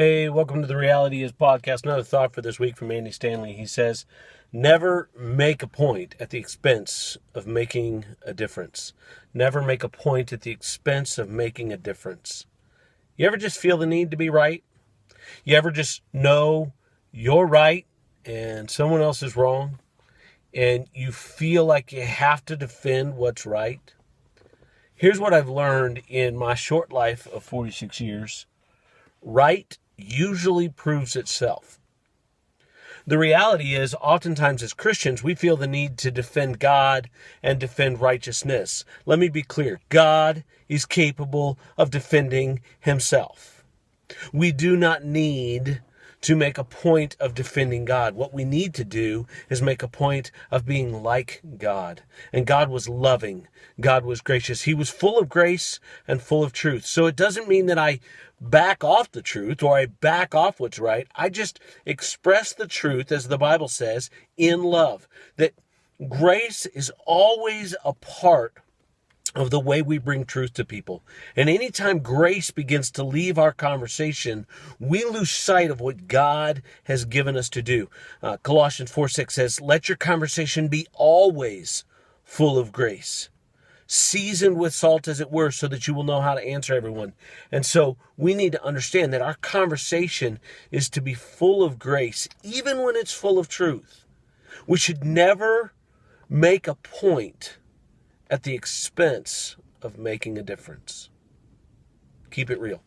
Hey, welcome to the Reality is podcast. Another thought for this week from Andy Stanley. He says, never make a point at the expense of making a difference. Never make a point at the expense of making a difference. You ever just feel the need to be right? You ever just know you're right and someone else is wrong? And you feel like you have to defend what's right? Here's what I've learned in my short life of 46 years. Right usually proves itself. The reality is, oftentimes as Christians, we feel the need to defend God and defend righteousness. Let me be clear. God is capable of defending himself. We do not need to make a point of defending God. What we need to do is make a point of being like God. And God was loving. God was gracious. He was full of grace and full of truth. So it doesn't mean that I back off the truth or I back off what's right. I just express the truth, as the Bible says, in love. That grace is always a part of the way we bring truth to people. And anytime grace begins to leave our conversation, we lose sight of what God has given us to do. Colossians 4:6 says, let your conversation be always full of grace, seasoned with salt, as it were, so that you will know how to answer everyone. And so we need to understand that our conversation is to be full of grace, even when it's full of truth. We should never make a point at the expense of making a difference. Keep it real.